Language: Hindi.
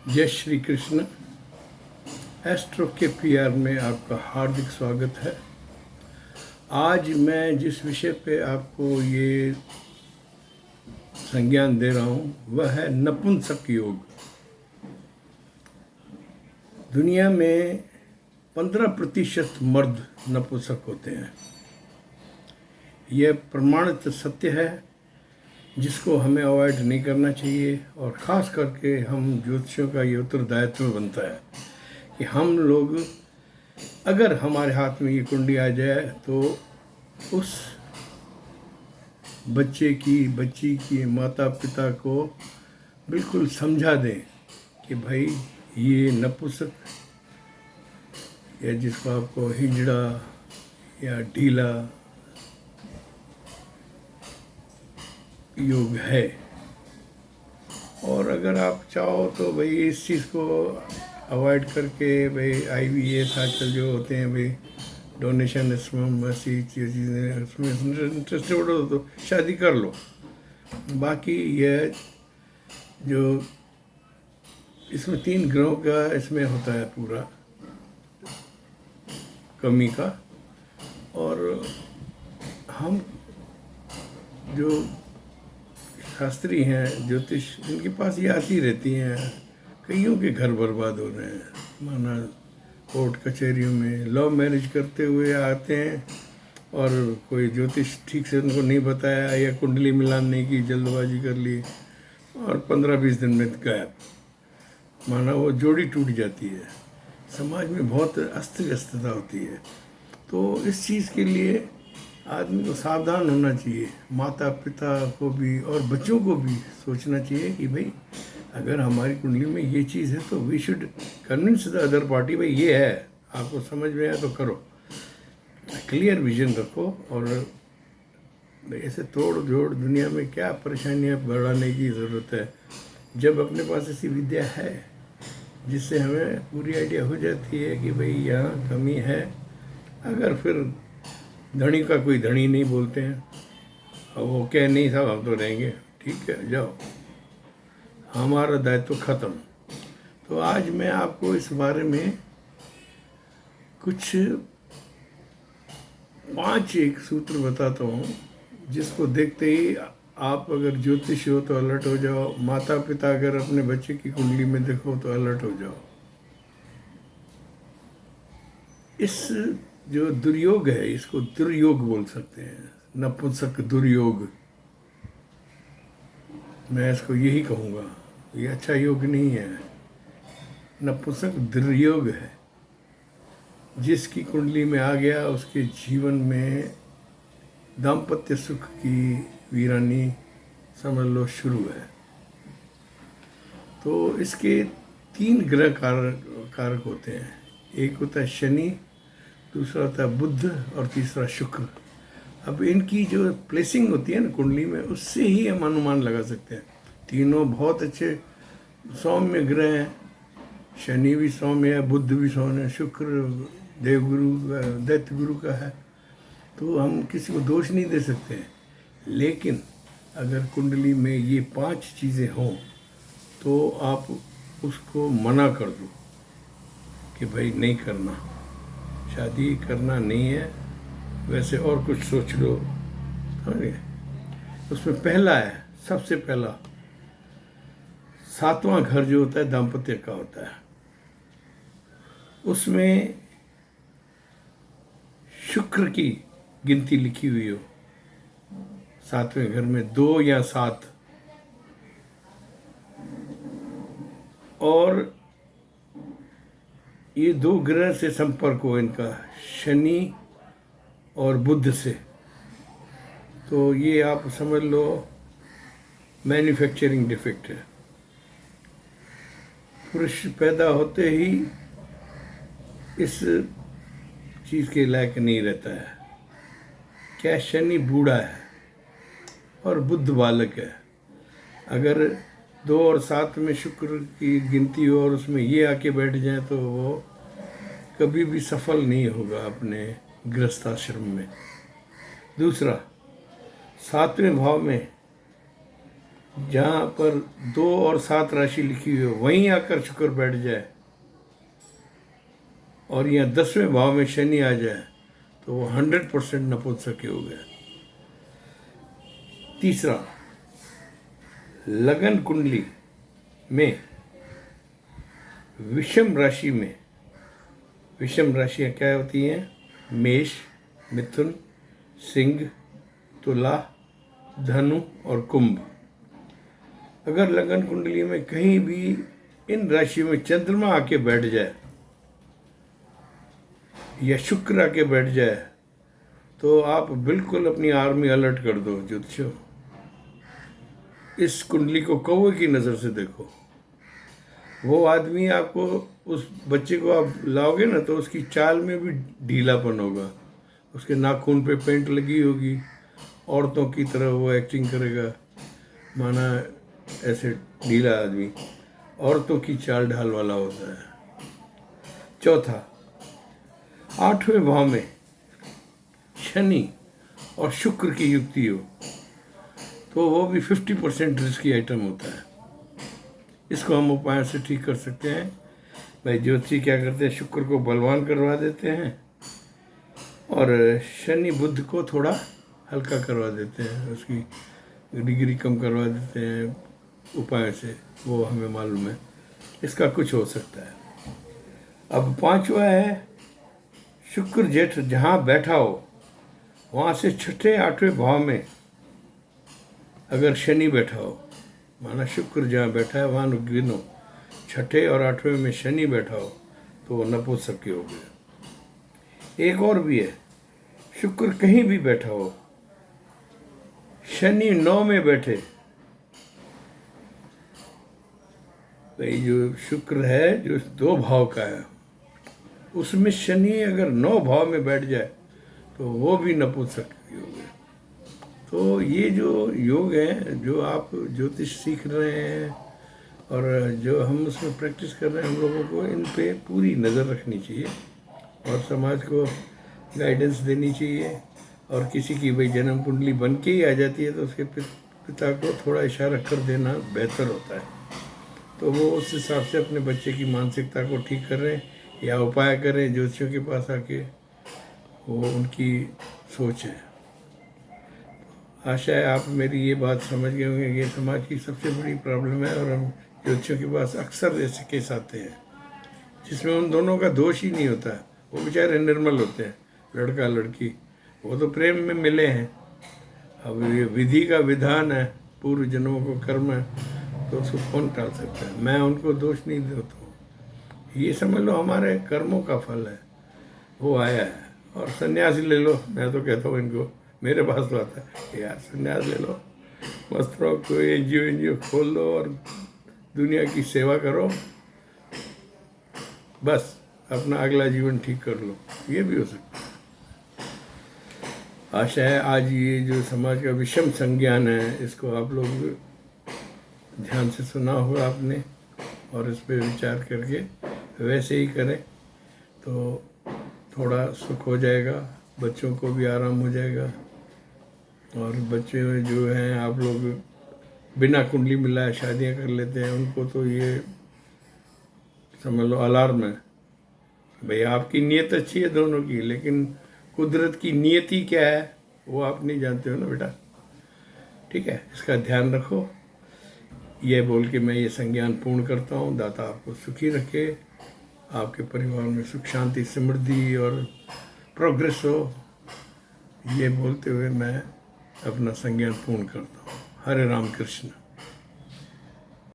जय श्री कृष्ण। एस्ट्रो के पीआर में आपका हार्दिक स्वागत है। आज मैं जिस विषय पे आपको ये संज्ञान दे रहा हूँ वह है नपुंसक योग। दुनिया में 15% मर्द नपुंसक होते हैं। यह प्रमाणित सत्य है जिसको हमें अवॉइड नहीं करना चाहिए, और ख़ास करके हम ज्योतिषियों का ये उत्तरदायित्व बनता है कि हम लोग, अगर हमारे हाथ में ये कुंडली आ जाए तो उस बच्ची की माता पिता को बिल्कुल समझा दें कि भाई ये नपुंसक या जिसको आपको हिजड़ा या ढीला योग है। और अगर आप चाहो तो भाई इस चीज़ को अवॉइड करके भाई IVF आजकल जो होते हैं भाई डोनेशन इसमें ऐसी चीज़ें उसमें इंटरेस्टेड हो तो शादी कर लो। बाकी यह जो इसमें 3 ग्रहों का इसमें होता है पूरा कमी का, और हम जो शास्त्री हैं ज्योतिष, इनके पास ये आती रहती हैं। कईयों के घर बर्बाद हो रहे हैं, माना कोर्ट कचहरियों में लव मैरिज करते हुए आते हैं और कोई ज्योतिष ठीक से उनको नहीं बताया या कुंडली मिलान नहीं की, जल्दबाजी कर ली और 15-20 दिन में गायब, माना वो जोड़ी टूट जाती है। समाज में बहुत अस्त व्यस्तता होती है। तो इस चीज़ के लिए आदमी को सावधान होना चाहिए। माता पिता को भी और बच्चों को भी सोचना चाहिए कि भाई अगर हमारी कुंडली में ये चीज़ है तो we should convince the other party, भाई ये है, आपको समझ में आया तो करो। क्लियर विजन रखो। और ऐसे तोड़ जोड़ दुनिया में क्या परेशानियाँ बढ़ाने की ज़रूरत है, जब अपने पास ऐसी विद्या है जिससे हमें पूरी आइडिया हो जाती है कि भाई यहाँ कमी है। अगर फिर धनी का कोई धनी नहीं बोलते हैं, और वो कह नहीं साहब हम तो रहेंगे, ठीक है जाओ, हमारा दायित्व ख़त्म। तो आज मैं आपको इस बारे में कुछ 5 एक सूत्र बताता हूँ जिसको देखते ही आप अगर ज्योतिष हो तो अलर्ट हो जाओ, माता पिता अगर अपने बच्चे की कुंडली में देखो तो अलर्ट हो जाओ। इस जो दुर्योग है इसको दुर्योग बोल सकते हैं, नपुंसक दुर्योग। मैं इसको यही कहूँगा, ये अच्छा योग नहीं है, नपुंसक दुर्योग है। जिसकी कुंडली में आ गया उसके जीवन में दाम्पत्य सुख की वीरानी समझ लो शुरू है। तो इसके 3 ग्रह कारक होते हैं। एक होता है शनि, दूसरा होता है बुध और तीसरा शुक्र। अब इनकी जो प्लेसिंग होती है ना कुंडली में, उससे ही हम अनुमान लगा सकते हैं। तीनों बहुत अच्छे सौम्य ग्रह हैं। शनि भी सौम्य है, बुध भी सौम्य है, शुक्र देवगुरु दैत्य गुरु का है। तो हम किसी को दोष नहीं दे सकते हैं। लेकिन अगर कुंडली में ये 5 चीज़ें हों तो आप उसको मना कर दो कि भाई नहीं करना, शादी करना नहीं है, वैसे और कुछ सोच लो। समझ गए? उसमें पहला है, सबसे पहला 7वां घर जो होता है दाम्पत्य का होता है। उसमें शुक्र की गिनती लिखी हुई हो, 7वें घर में 2 या 7, और ये 2 ग्रह से संपर्क हो इनका, शनि और बुध से, तो ये आप समझ लो मैन्युफैक्चरिंग डिफेक्ट है। पुरुष पैदा होते ही इस चीज़ के लायक नहीं रहता है। क्या शनि बूढ़ा है और बुध बालक है। अगर 2 और 7 में शुक्र की गिनती हो और उसमें ये आके बैठ जाए तो वो कभी भी सफल नहीं होगा अपने गृहस्थाश्रम में। दूसरा, 7वें भाव में जहाँ पर 2 और 7 राशि लिखी हुई है वहीं आकर शुक्र बैठ जाए और यहाँ 10वें भाव में शनि आ जाए तो वो 100% नपुंसक हो गया। तीसरा, लगन कुंडली में विषम राशि में, विषम राशियाँ क्या होती हैं? मेष, मिथुन, सिंह, तुला, धनु और कुंभ। अगर लगन कुंडली में कहीं भी इन राशियों में चंद्रमा आके बैठ जाए या शुक्र आके बैठ जाए तो आप बिल्कुल अपनी आर्मी अलर्ट कर दो ज्योतिषियों। इस कुंडली को कौवे की नज़र से देखो। वो आदमी आपको, उस बच्चे को आप लाओगे ना तो उसकी चाल में भी ढीलापन होगा, उसके नाखून पे पेंट लगी होगी, औरतों की तरह वो एक्टिंग करेगा, माना ऐसे ढीला आदमी औरतों की चाल ढाल वाला होता है। चौथा, 8वें भाव में शनि और शुक्र की युक्ति हो तो वो भी 50% रिस्की आइटम होता है। इसको हम उपाय से ठीक कर सकते हैं। भाई ज्योतिषी क्या करते हैं, शुक्र को बलवान करवा देते हैं और शनि बुध को थोड़ा हल्का करवा देते हैं, उसकी डिग्री कम करवा देते हैं उपाय से, वो हमें मालूम है। इसका कुछ हो सकता है। अब 5वां है, शुक्र जेठ जहाँ बैठा हो वहाँ से 6ठे 8वें भाव में अगर शनि बैठा हो, माना शुक्र जहाँ बैठा है वहाँ गिनो, 6ठे और 8वें में शनि बैठा हो तो वो नपुंसक हो गया। एक और भी है, शुक्र कहीं भी बैठा हो, शनि 9 में बैठे, भाई जो शुक्र है जो 2 भाव का है उसमें शनि अगर 9 भाव में बैठ जाए तो वो भी नपुंसक योग है। तो ये जो योग है, जो आप ज्योतिष सीख रहे हैं और जो हम उसमें प्रैक्टिस कर रहे हैं, हम लोगों को इन पे पूरी नज़र रखनी चाहिए और समाज को गाइडेंस देनी चाहिए। और किसी की भाई जन्म कुंडली बन के ही आ जाती है तो उसके पिता को थोड़ा इशारा कर देना बेहतर होता है, तो वो उस हिसाब से अपने बच्चे की मानसिकता को ठीक करें या उपाय करें ज्योतिषियों के पास आके, वो उनकी सोच है। आशा है आप मेरी ये बात समझ गए होंगे। ये समाज की सबसे बड़ी प्रॉब्लम है और हम ज्योतिषियों के पास अक्सर ऐसे केस आते हैं जिसमें उन दोनों का दोष ही नहीं होता, वो बेचारे निर्मल होते हैं, लड़का लड़की, वो तो प्रेम में मिले हैं। अब ये विधि का विधान है, पूर्व जन्मों को कर्म है, तो उसको कौन टाल सकता है। मैं उनको दोष नहीं देता हूँ, ये समझ लो हमारे कर्मों का फल है, वो आया है। और सन्यास ले लो, मैं तो कहता हूँ इनको, मेरे पास तो आता है यार सन्यास ले लो, मस्त रहो, कोई एनजीओ खोल लो और दुनिया की सेवा करो, बस अपना अगला जीवन ठीक कर लो, ये भी हो सकता है। आशा है आज ये जो समाज का विषम संज्ञान है इसको आप लोग ध्यान से सुना होगा आपने और इस पर विचार करके वैसे ही करें तो थोड़ा सुख हो जाएगा, बच्चों को भी आराम हो जाएगा। और बच्चे जो हैं आप लोग बिना कुंडली मिलाए शादियां कर लेते हैं, उनको तो ये समझ लो अलार्म है। भाई आपकी नीयत अच्छी है दोनों की, लेकिन कुदरत की नियति क्या है वो आप नहीं जानते हो ना बेटा, ठीक है। इसका ध्यान रखो। ये बोल के मैं ये संज्ञान पूर्ण करता हूँ। दाता आपको सुखी रखे, आपके परिवार में सुख शांति समृद्धि और प्रोग्रेस हो, ये बोलते हुए मैं अपना संज्ञान पूर्ण करता हूँ। हरे राम कृष्ण।